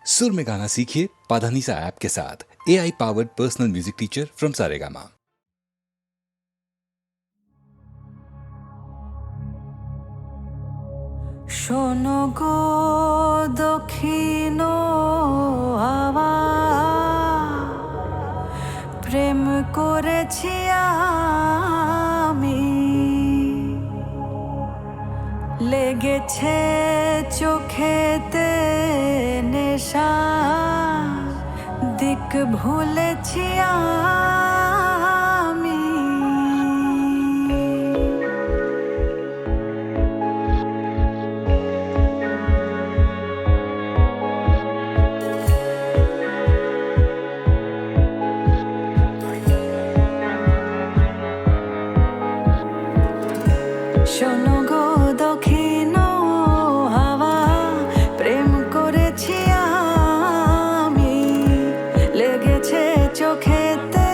सुर में गाना सीखिए पाधानीसा ऐप के साथ। AI powered personal music teacher from Saregama. শোনো গো দক্ষিণ হাওয়া, প্রেম করেছি আমি, লেগেছে চোখেতে নেশা, দিক ভুলেছি আমি। শোনো গো দক্ষিণ হাওয়া, প্রেম করেছি আমি, লেগেছে চোখেতে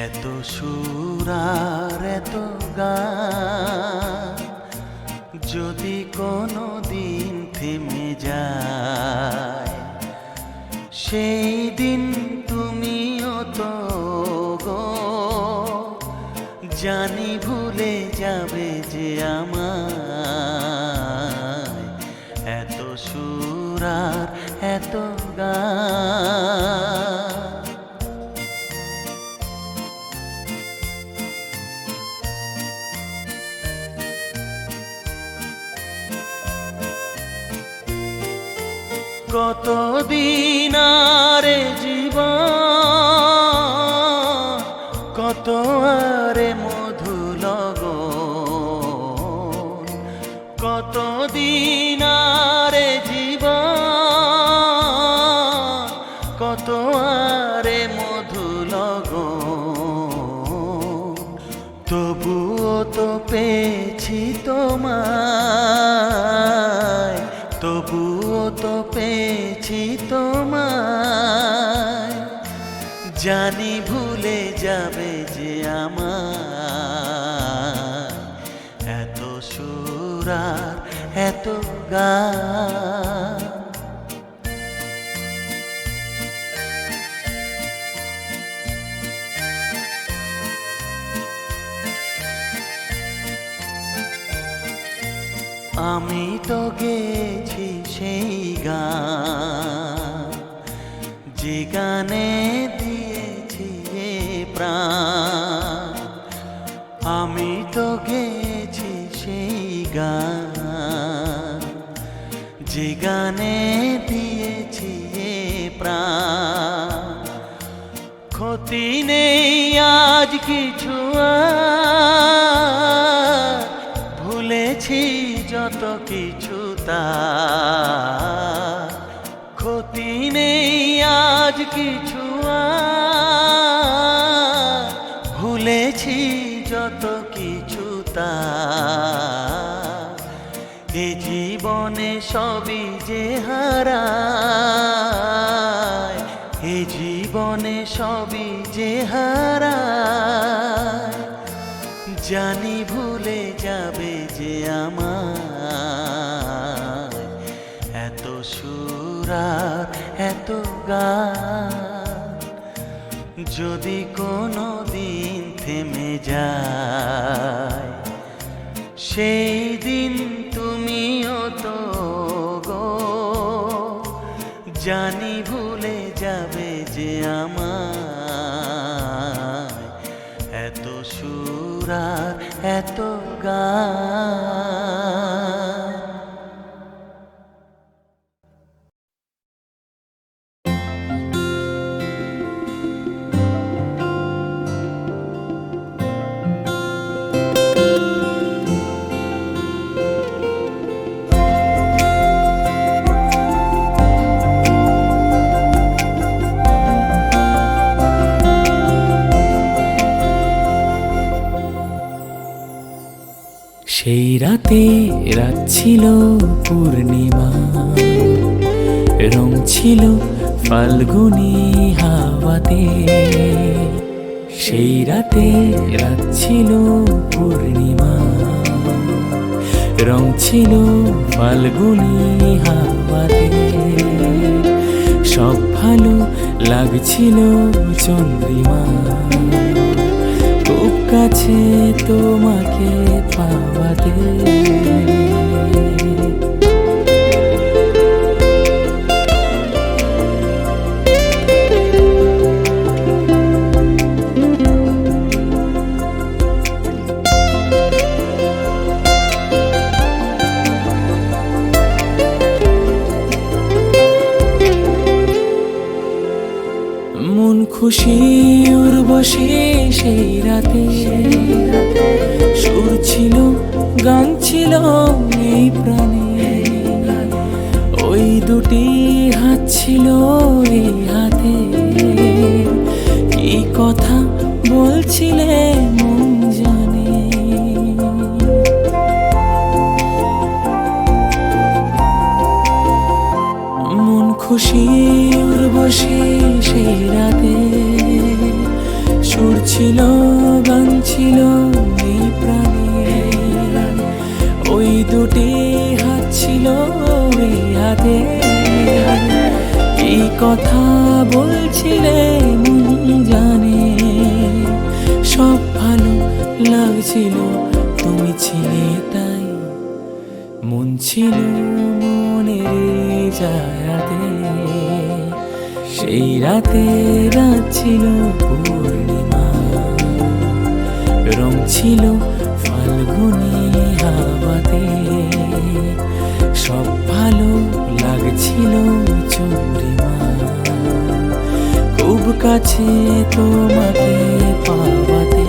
এত সুর আর এত গান যদি কোনো দিন থেমে যায়, সেই দিন তুমিও তো গো জানি ভুলে যাবে যে আমায়। এত সুর আর এত গান কতদিন আরে জীবন, কত আরে মধু লগন, কতদিন আরে জীবন, কত আরে মধু লগন, তবুও তো পেয়েছি তোমায়, তবুও তো পেয়েছি তোমায়, জানি ভুলে যাবে যে আমায়। এত সুর আর এত গান আমি তো গেছি সেই গান, যে গানে দিয়েছি এ প্রাণ। আমি তো গেছি সেই গান, যে গানে দিয়েছি এ প্রাণ। ক্ষতি নেই আজ কিছু আর, ভুলেছি যত কিছু তার। ক্ষতি নেই আজ কিছু আর, ভুলেছি যত কিছু তার। এ জীবনে সবই যে হারায়, এ জীবনে সবই যে হারায়, জানি ভুলে যাবে যে আমায়। এত সুর আর এত গান যদি কোনো দিন থেমে যায়, সেই দিন তুমিও তো গো জানি ভুলে যাবে যে আমায়। এত সুর আর এত গান সেই রাতে রাত ছিল পূর্ণিমা, রং ছিল ফাল্গুনি হাওয়াতে। সেই রাতে রাত ছিল পূর্ণিমা, রং ছিল ফাল্গুনি হাওয়াতে। সব ভালো লাগছিল চন্দ্রিমা, খুব কাছে তোমাকে পাওয়াতে। মন খুশি উর্বশী সেই রাতে, সুর ছিল গান ছিল এই প্রাণে। ওই দুটি হাত ছিল এই হাতে, কি কথা বলছিলে মন জানে। মন খুশি উর্বশী সেই রাতে, সুর ছিল ছিল গান ছিল এই প্রাণে, ওই দুটি হাত ছিল এই হাতে, কি কথা বলছিলে মন জানে, সব ভালো লাগছিল তুমি ছিলে তাই, মন ছিল মনের জায়গাতে, সেই রাতে রাত ছিল পূর্ণিমা, রং ছিল ফাল্গুনি হাওয়াতে, সব ভালো লাগছিল চন্দ্রিমা, খুব কাছে তোমাকে পাওয়াতে।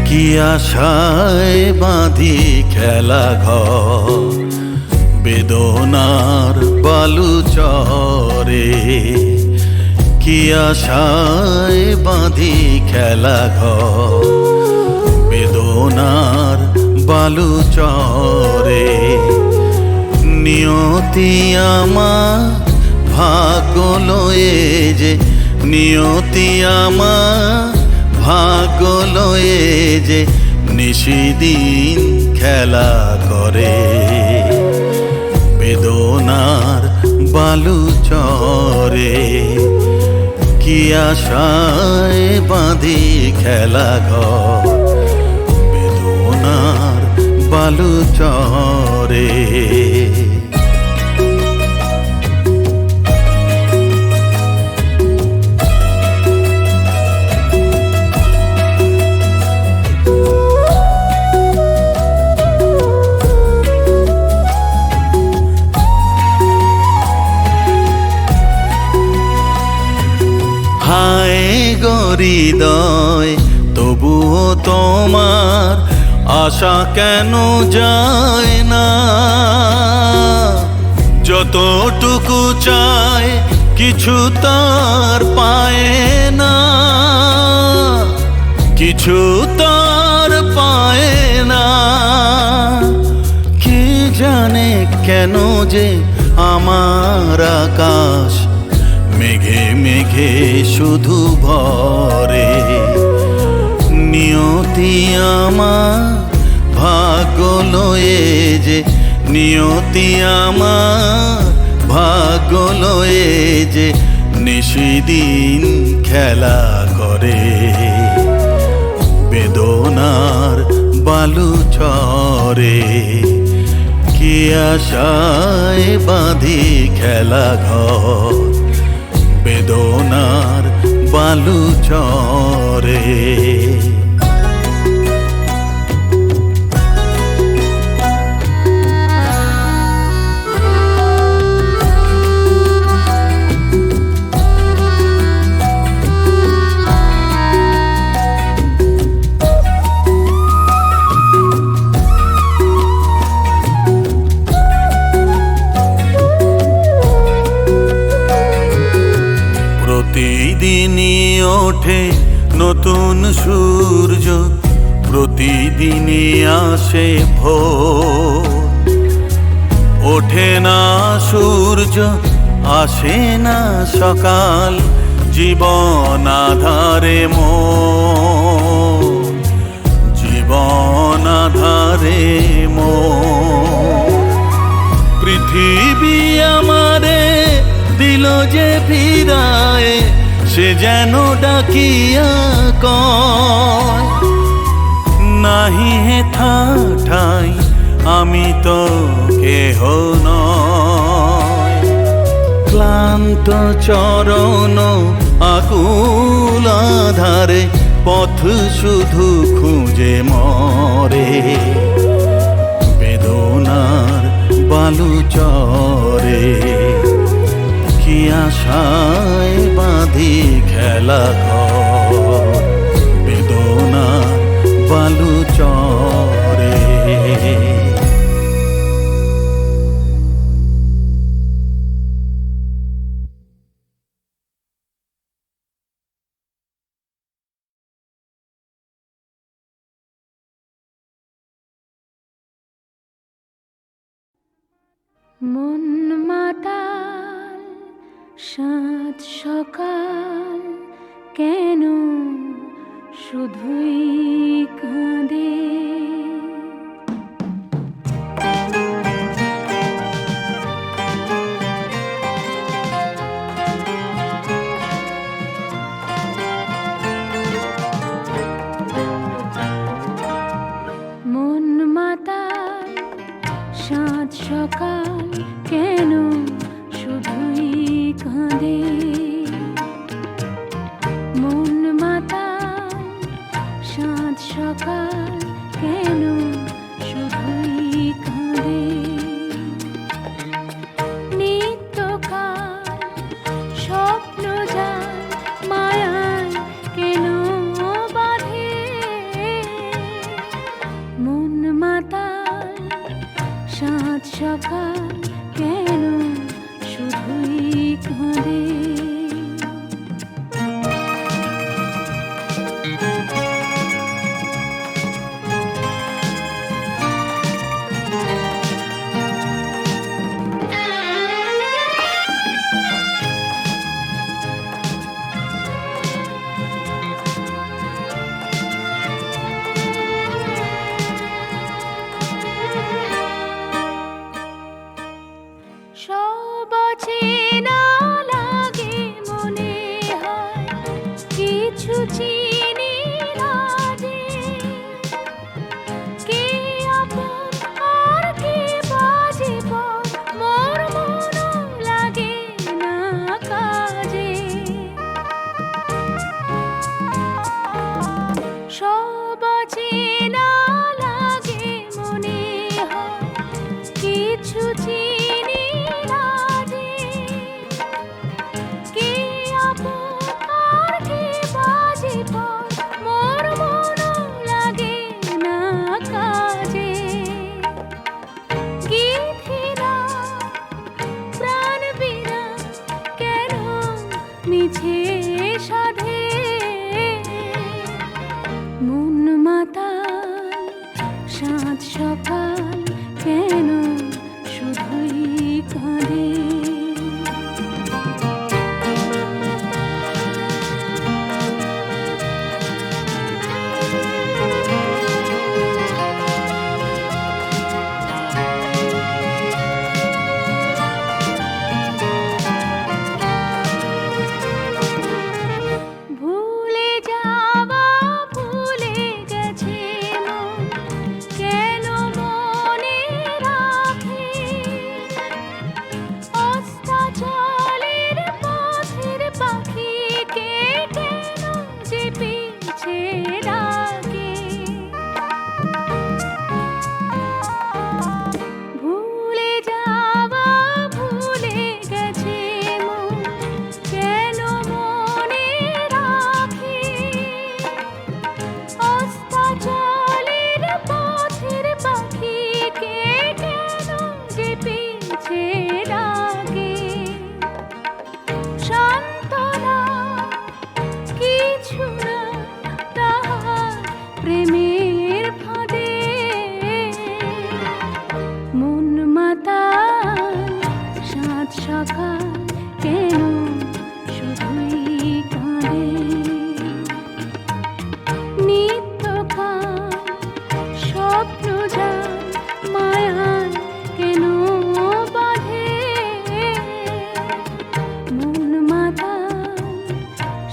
কি আশায় বাঁধি খেলা ঘর বেদনার বালু চরে, কি আশায় বাঁধি খেলা ঘর বেদনার বালু চরে, নিয়তি আমার ভাগ্য লয়ে যে, নিয়তি আমার ভাগ্য লয়ে যে নিশিদিন খেলা করে, বেদনার বালু চরে, কি আশায় বাঁধি খেলা ঘর বেদনার বালু চরে। হায় হৃদয় তবুও তোমার আশা কেন যায় না, যতটুকু চায় কিছু তার পায় না, কিছু তার পায় না, কে জানে কেন যে আমার আকাশ মেঘে মেঘে শুধু ভরে, নিয়তি আমার ভাগ্য লয়ে যে, নিয়তি আমার ভাগ্য লয়ে যে নিশিদিন খেলা করে, বেদনার বালু চরে, কি আশায় বাঁধি খেলা ঘর বেদনার বালু চরে। প্রতিদিনই ওঠে নতুন সূর্য, প্রতিদিনই আসে ভোর, ওঠে না সূর্য আসে না সকাল, জীবন আধারে মোর, জীবন আধারে মোর, পৃথিবী আমারে দিল যে ফিরায় সে যেন ডাকিয়া কয়, নাহি হে ঠাই আমি তো কেহ নয়। ক্লান্ত চরণ আকুল আধারে পথ শুধু খুঁজে মরে, বেদনার বালু চরে কি আশায় বাঁধি খেলা ঘর, বেদনার বালু চরে। মন মাতাল সাত সকাল কেন শুধুই কাঁদে, মন মাতাল সাত সকাল কেন শুধুই কাঁদে, মন মাতাল সাত সকাল কেন শুধুই কাঁদে, নিত্যকাল স্বপ্ন যায় মায়ায় কেন বাঁধে, মন মাতাল সাত সকাল কেন শুধুই কাঁদে। সব অচেনা লাগে মনে হয় কিছু চিনি না যে, কে আপন আর কে বাজে পর মোর মন লাগে না কাজে, সব অচেনা লাগে মনে হয় কিছু চিনি না যে, কে আপন আর কে বাজে পর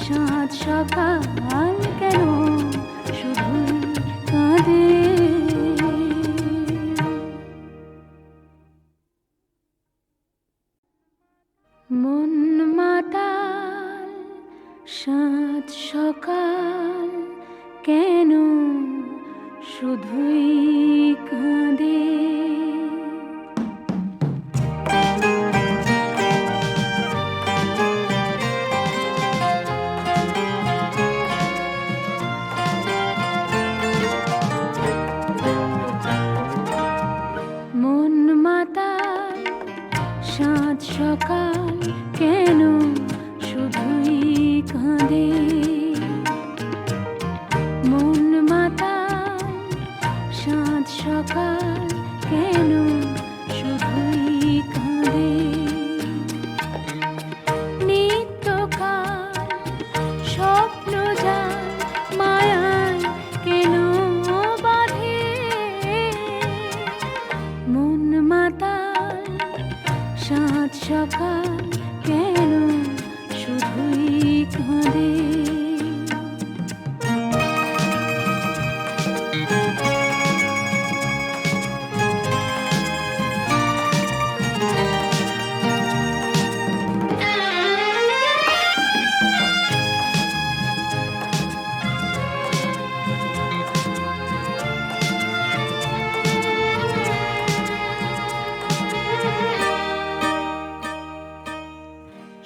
সাত সকাল কেন শুধুই কাঁদে। মন মাতাল সাত সকাল কেন শুধুই কাঁদে। মন মাতাল সাত সকাল কেন শুধুই কাঁদে। মন মাতাল সাত সকাল কেন শুধুই কাঁদে। নিত্যকাল স্বপ্ন যায় মায়ায় কেন বাঁধে। মন মাতাল সাত সকাল কেন শুধুই কাঁদে।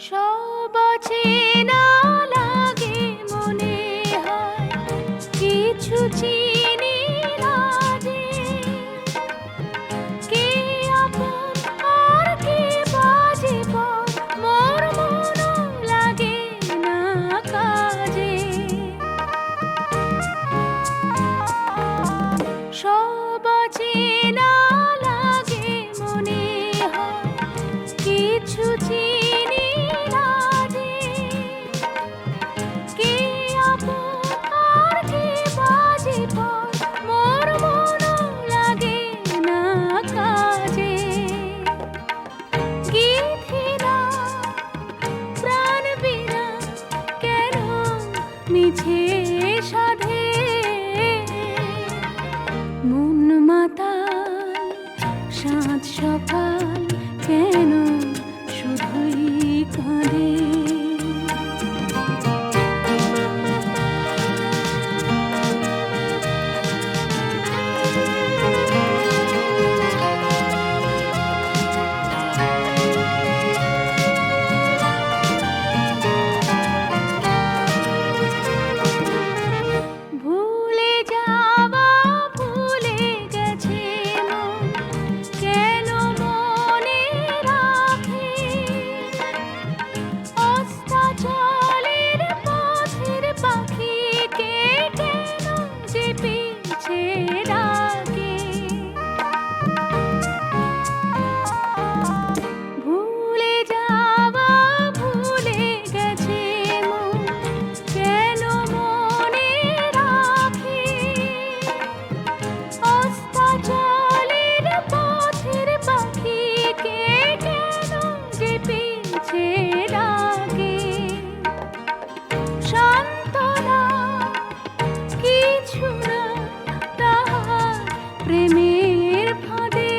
সব অচেনা লাগে মনে হয় কিছু চিনি না যে। কে আপন আর কে বাজে পর মোর মনও লাগে না কাজে। সব অচেনা লাগে মনে হয় কিছু চিনি না যে। কে আপন আর কে বাজে পর মোর মনও লাগে না কাজে। গীতিনা প্রাণ বিনা কেন মিছে সাধে। মন মাতাল সাত সকাল কেন শুধুই কাঁদে। ভুলে যাওয়া ভুলে গেছে মন কেন মনে রাখে। অস্তাচলের পথের পাখিকে কেন যে পিছে ডাকে। ভুলে যাওয়া ভুলে গেছে মন কেন মনে রাখে। অস্তাচলের পথের পাখিকে কেন যে পিছে ডাকে। সান্ত্বনা কিছু না তাহার প্রেমের ফাঁদে।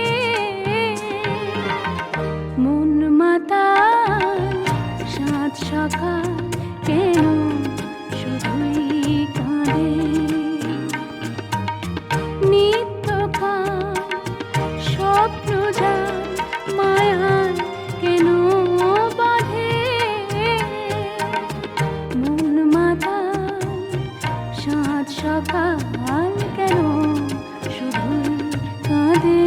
মন মাতাল সাত সকাল কেন শুধুই কাঁদে। নিত্যকাল স্বপ্ন যায় মায়ায় কেন বাঁধে। মন মাতাল সাত সকাল কেন শুধুই কাঁদে।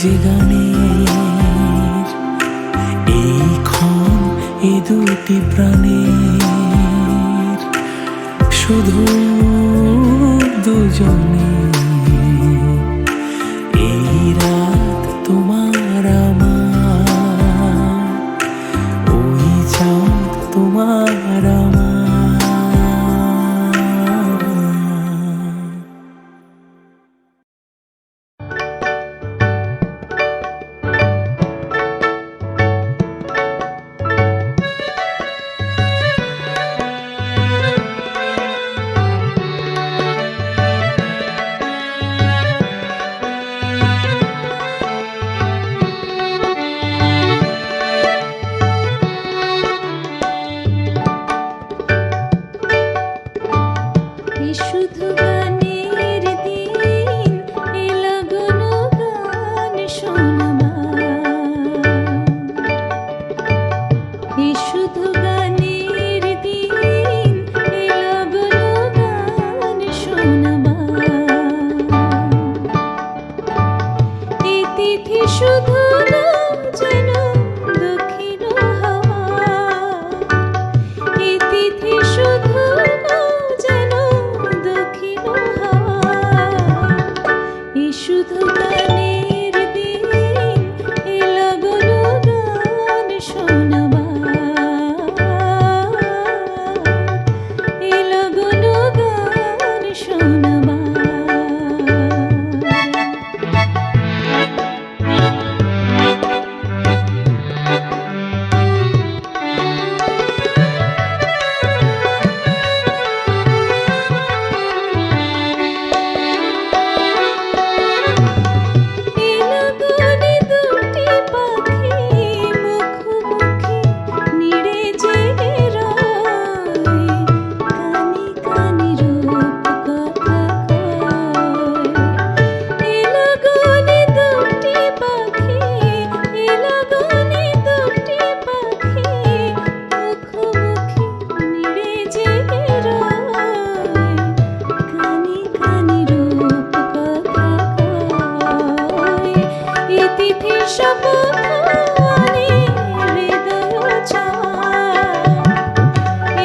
যে গানের এই ক্ষণ এ দুটি প্রাণের শুধু দুজনে এই রাত তোমার আমার ওই চাঁদ তোমার আমার এ শুধু গানের দিন, এ লাগানো গান শোনাবার। এ শুধু গানের দিন, এ লাগানো গান শোনাবার। এ তিথি শুধু না যেন দক্ষিণ হাওয়া, এ তিথি শুধু না যেন দক্ষিণ হাওয়া। এ শুধু গানের দিন, এ লাগানো গান শোনাবার। এ লাগানো গান শোনাবার। এলাগনে দুটি পাখি মুখোমুখি নিড়ে জেগে রয়, কানে কানে রূপ কথা কয়। এলাগনে দুটি পাখি, এলাগনে দুটি পাখি মুখোমুখি নিড়ে জেগে রয়, কানে কানে রূপ কথা কয়। এ তিথি শপথ আনে হৃদয় চাওয়া,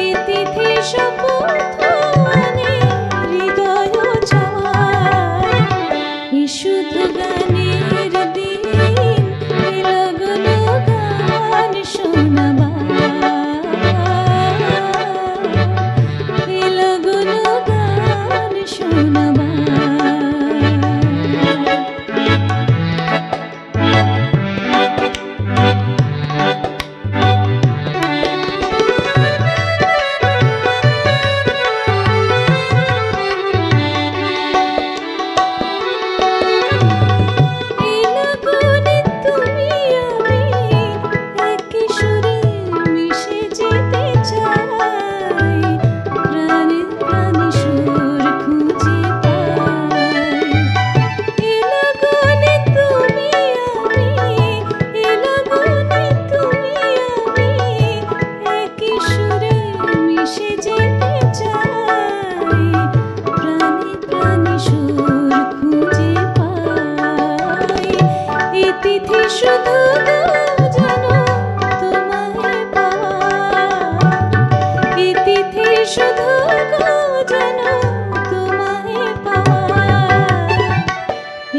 এ তিথি শপথ আনে হৃদয় চাওয়া। এ শুধু গানের দিন, এ লাগানো গান শোনাবার। এ লাগানো গান শোনাবার। এলাগনে তুমি আমি একই সুরে মিশে যেতে চাই, প্রাণে প্রাণে সুর খুঁজে পাই। এলাগনে তুমি আমি, এলাগনে তুমি আমি একই সুরে মিশে যেতে চাই, প্রাণে প্রাণে সুর খুঁজে পাই। এ তিথি শুধু যেন তোমায় পাওয়ার, এ তিথি শুধু যেন তোমায় পাওয়ার।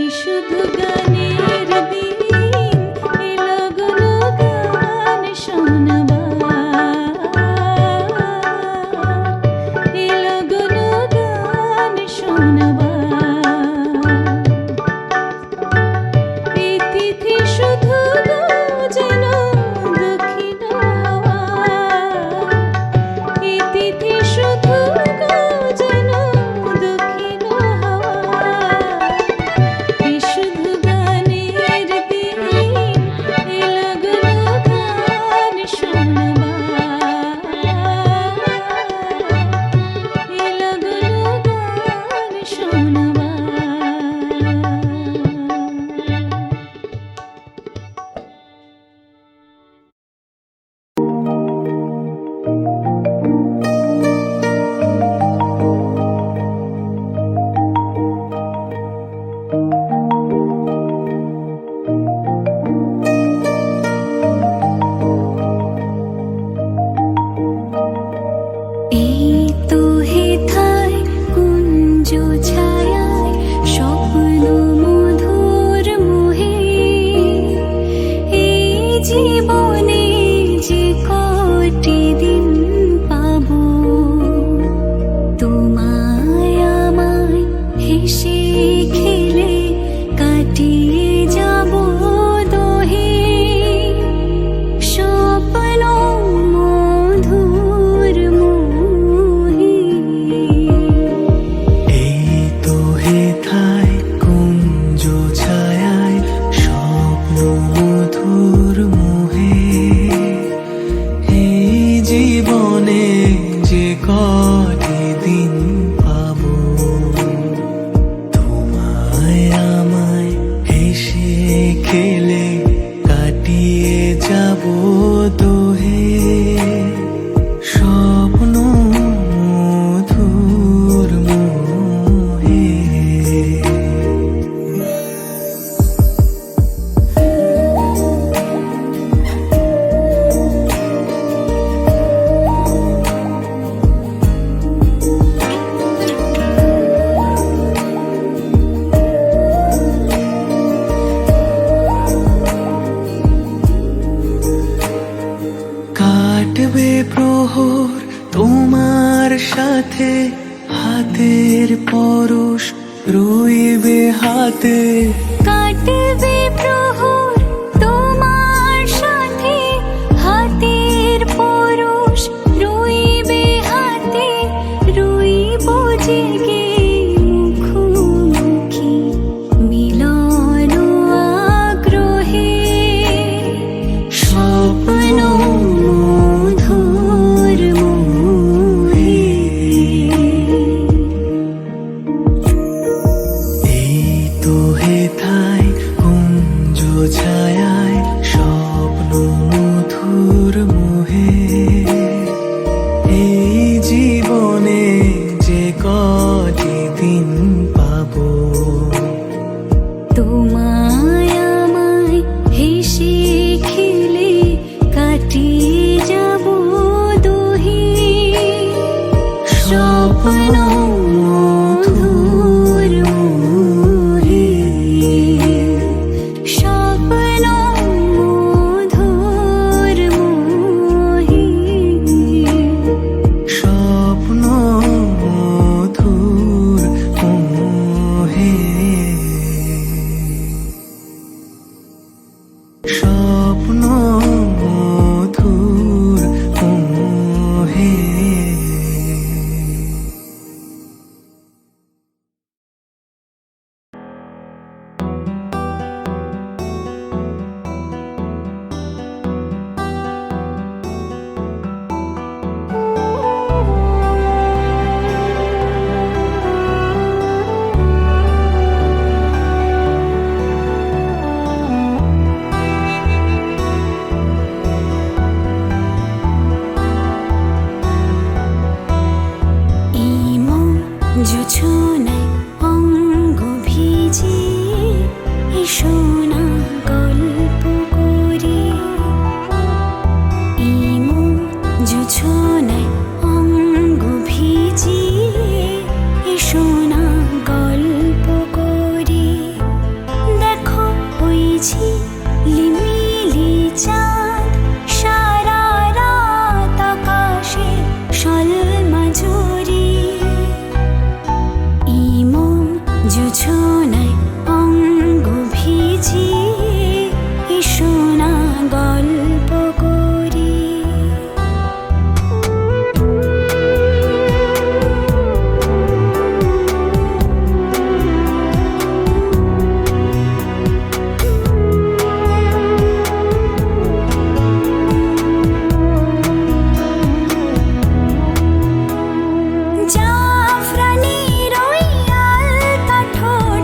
এ শুধু গানের দিন, এ লাগানো গান শোনাবার। এ লাগানো গান শোনাবার। এ তিথি শুধু যেন দক্ষিণ হাওয়া, এ তিথি শুধু যেন দক্ষিণ হাওয়া। এ শুধু গানের দিন, এ লাগানো গান শোনাবার। এ লাগানো গান শোনাবার। সাথে হাতের পরশ রইবে হাতে, কাটবে প্রহর তোমার সাথে, হাতের পরশ রইবে হাতে, রইব জেগে মুখোমুখি মিলন আগ্রহে, স্বপ্ন মধুর মোহে। এই তো হেথায় কুঞ্জ ছায়ায় স্বপ্ন মধুর মোহে, এই জীবনে যে কটি দিন পাবো, তোমায় আমায় হেসে খেলে কাটিয়ে যাব দুহি, স্বপ্ন মধুর মোহে, স্বপ্ন মধুর মোহে, স্বপ্ন মধুর মোহে, স্বপ্ন মধুর মোহে। জোছনায় অঙ্গ ভিজে এসো না গল্প করি, ইমো জোছনায় অঙ্গ ভিজে এসো না গল্প করি, দেখো ওই ঝিলিমিলি চাঁদ সারা রাত আকাশে সলমাঝুরি, ইমো জোছনায় অঙ্গ ভিজিয়ে এসো না গল্প করি। জাফরানি রয়াল কাঠোর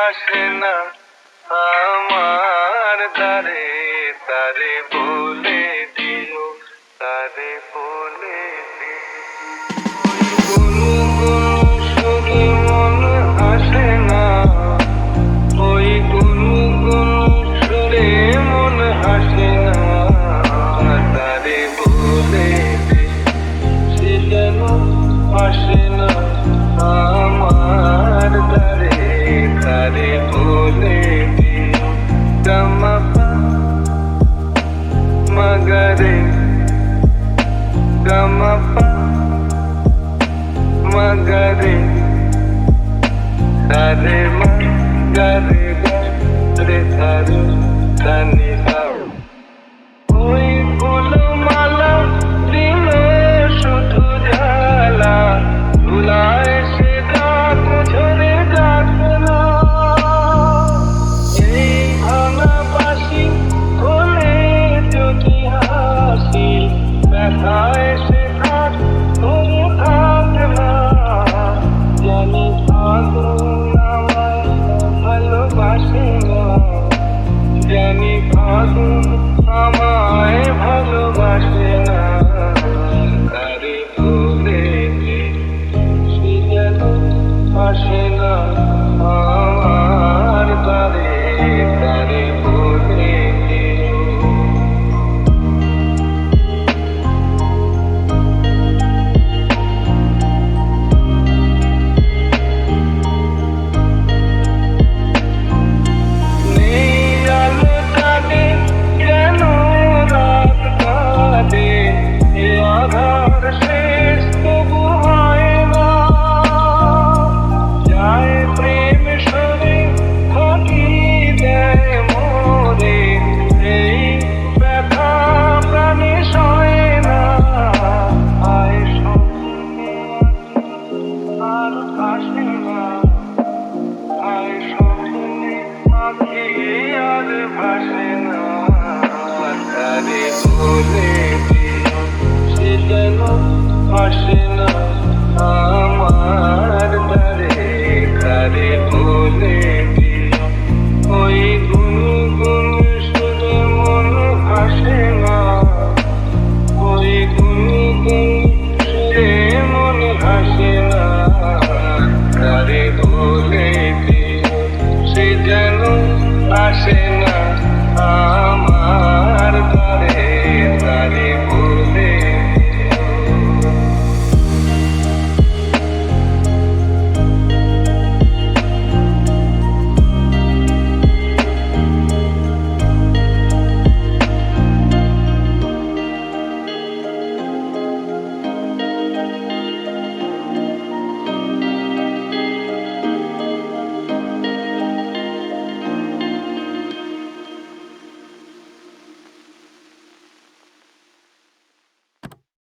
আসে না আমার দ্বারে, তারে বলে দিও, তারে বলে দিও। গুনগুন সুরে মন আসে না, ওই গুনগুন সুরে মন হাসে না, তারে বলে দিও, সে যেন আসে না আমার দ্বারে, তারে বলে দিও। গামাপা মাগারে, গামাপা মাগারে, তারে মাগারে রে তারে তানি দাও। ওই ফুলমালা দিল শুধু জ্বালা, ধুলায় সে ডাক ঝরে ডাকে না। এই ভাঙা বাঁশি খোলে যদি হাসি, ব্যথায় সে থাক ধরে থাকে না। জানি আগুন আমায় ভালোবাসে না, জানি আগুন আমায় ভালোবাসে না, তারে বলে দিও, সে যেন আসে না আমার দ্বারে, তারে বলে দিও। নেই আলো কাটে কেন রাত কাটে, এ আধার শেষ তবু হয় না। যায় প্রেম সরে ফাঁকি দেয় মোরে, এই ব্যথা প্রাণে সয় না। আয় স্বপ্নে আর আসে না, আয় স্বপ্নে আঁখি আর ভাসে না, তারে বলে দিও, সে যেন আসে না আমার দ্বারে, তারে বলে দিও। ওই গুনগুন সুরে মন হাসে না, ওই গুনগুন সুরে মন হাসে না, তারে বলে দিও, সে যেন আসে না আমার দ্বারে, তারে